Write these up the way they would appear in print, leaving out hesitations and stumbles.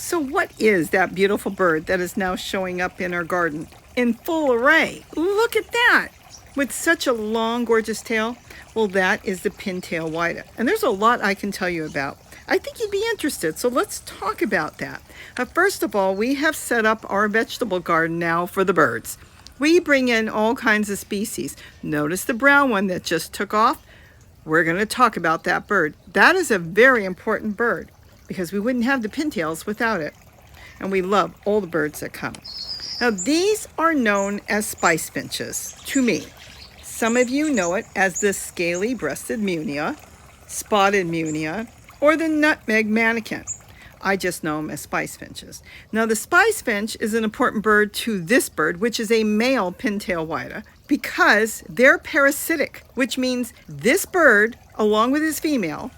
So what is that beautiful bird that is now showing up in our garden in full array? Look at that! With such a long, gorgeous tail. Well, that is the Pin-tailed Whydah. And there's a lot I can tell you about. I think you'd be interested, so let's talk about that. First of all, we have set up our vegetable garden now for the birds. We bring in all kinds of species. Notice the brown one that just took off. We're going to talk about that bird. That is a very important bird because we wouldn't have the pintails without it. And we love all the birds that come. Now, these are known as spice finches to me. Some of you know it as the scaly-breasted munia, spotted munia, or the nutmeg mannikin. I just know them as spice finches. Now, the spice finch is an important bird to this bird, which is a male Pin-tailed Whydah, because they're parasitic, which means this bird, along with his female,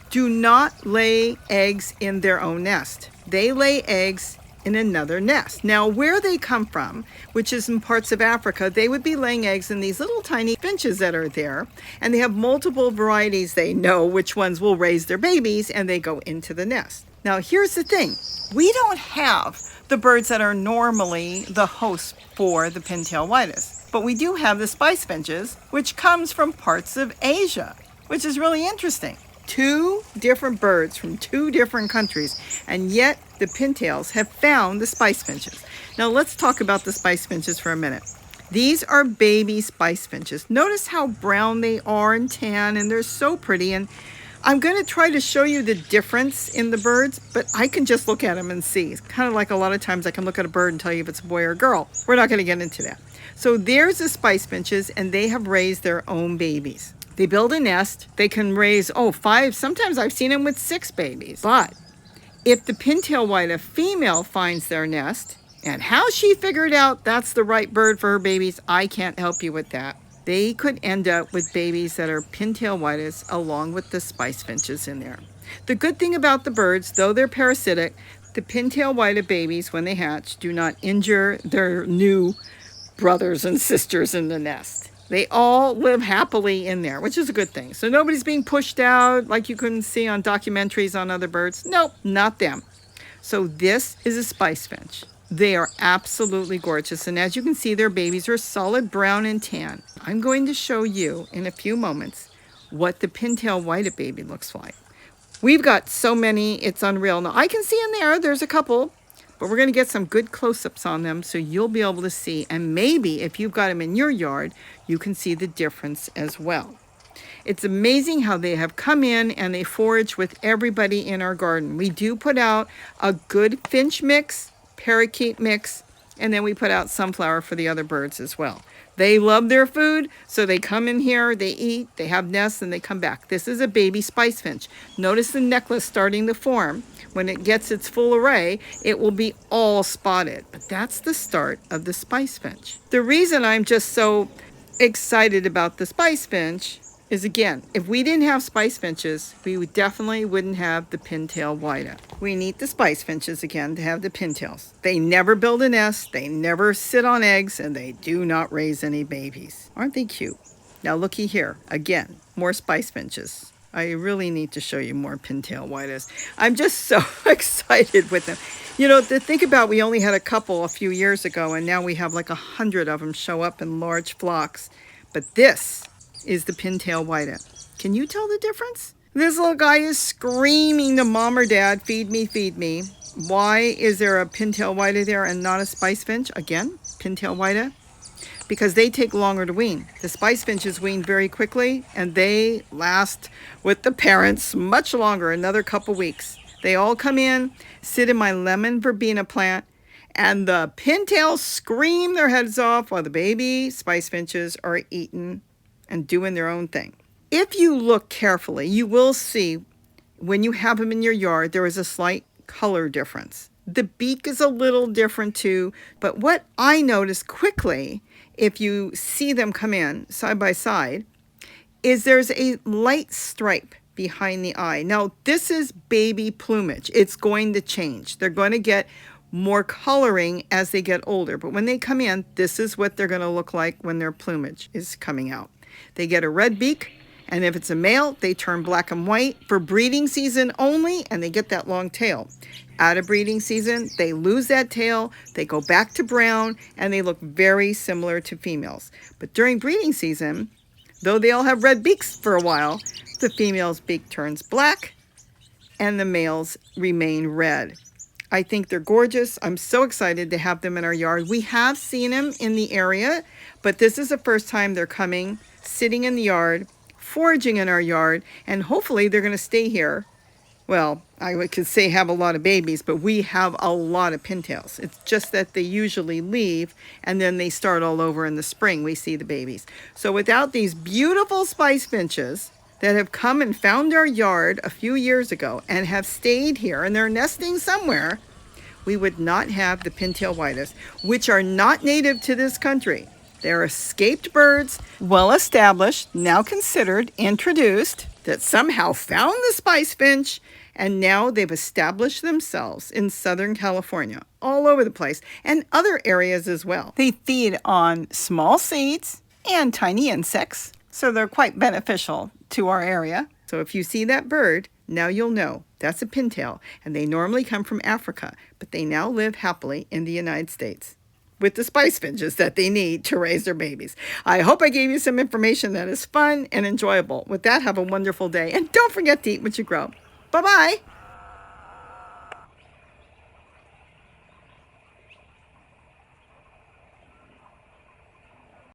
do not lay eggs in their own nest. They lay eggs in another nest. Now, where they come from, which is in parts of Africa, they would be laying eggs in these little tiny finches that are there, and they have multiple varieties. They know which ones will raise their babies, and they go into the nest. Now, here's the thing. We don't have the birds that are normally the host for the Pin-tailed Whydahs, but we do have the spice finches, which comes from parts of Asia, which is really interesting. Two different birds from two different countries, and yet the pintails have found the spice finches. Now let's talk about the spice finches for a minute. These are baby spice finches. Notice how brown they are and tan, and they're so pretty. And I'm going to try to show you the difference in the birds, but I can just look at them and see. It's kind of like a lot of times I can look at a bird and tell you if it's a boy or a girl. We're not going to get into that. So there's the spice finches, and they have raised their own babies. They build a nest. They can raise, 5, sometimes I've seen them with 6 babies. But if the Pin-tailed Whydah female finds their nest, and how she figured out that's the right bird for her babies, I can't help you with that. They could end up with babies that are Pin-tailed Whydah along with the spice finches in there. The good thing about the birds, though they're parasitic, the Pin-tailed Whydah babies, when they hatch, do not injure their new brothers and sisters in the nest. They all live happily in there, which is a good thing. So nobody's being pushed out like you couldn't see on documentaries on other birds. Nope, not them. So this is a spice finch. They are absolutely gorgeous. And as you can see, their babies are solid brown and tan. I'm going to show you in a few moments what the Pin-tailed Whydah baby looks like. We've got so many, it's unreal. Now I can see in there's a couple, but we're going to get some good close-ups on them so you'll be able to see. And maybe if you've got them in your yard, you can see the difference as well. It's amazing how they have come in and they forage with everybody in our garden. We do put out a good finch mix, parakeet mix, and then we put out sunflower for the other birds as well. They love their food, so they come in here, they eat, they have nests, and they come back. This is a baby spice finch. Notice the necklace starting to form. When it gets its full array, it will be all spotted. But that's the start of the spice finch. The reason I'm just so excited about the spice finch is, again, if we didn't have spice finches, we definitely wouldn't have the Pin-tailed Whydah. We need the spice finches again to have the pintails. They never build a nest, they never sit on eggs, and they do not raise any babies. Aren't they cute? Now looky here, again, more spice finches. I really need to show you more Pin-tailed Whydahs. I'm just so excited with them. You know, to think about, we only had a couple a few years ago, and now we have like 100 of them show up in large flocks. But this is the Pin-tailed Whydah. Can you tell the difference? This little guy is screaming to mom or dad, feed me, feed me. Why is there a Pin-tailed Whydah there and not a spice finch? Again, Pin-tailed Whydah. Because they take longer to wean. The spice finches wean very quickly, and they last with the parents much longer, another couple weeks. They all come in, sit in my lemon verbena plant, and the pintails scream their heads off while the baby spice finches are eating and doing their own thing. If you look carefully, you will see when you have them in your yard, there is a slight color difference. The beak is a little different too, but what I noticed quickly, if you see them come in side by side, is there's a light stripe behind the eye. Now, this is baby plumage. It's going to change. They're going to get more coloring as they get older, but when they come in, this is what they're going to look like when their plumage is coming out. They get a red beak And if it's a male, they turn black and white for breeding season only, and they get that long tail. Out of breeding season, they lose that tail, they go back to brown, and they look very similar to females. But during breeding season, though they all have red beaks for a while, the female's beak turns black and the males remain red. I think they're gorgeous. I'm so excited to have them in our yard. We have seen them in the area, but this is the first time they're coming, sitting in the yard, foraging in our yard, and hopefully they're going to stay here. Well, I could say have a lot of babies, but we have a lot of pintails. It's just that they usually leave and then they start all over in the spring. We see the babies. So without these beautiful Spice Finches that have come and found our yard a few years ago and have stayed here and they're nesting somewhere, we would not have the Pin-tailed Whydahs, which are not native to this country. They're escaped birds, well established, now considered, introduced, that somehow found the Spice Finch, and now they've established themselves in Southern California, all over the place, and other areas as well. They feed on small seeds and tiny insects, so they're quite beneficial to our area. So if you see that bird, now you'll know that's a pintail, and they normally come from Africa, but they now live happily in the United States with the Spice Finches that they need to raise their babies. I hope I gave you some information that is fun and enjoyable. With that, have a wonderful day, and don't forget to eat what you grow. Bye-bye.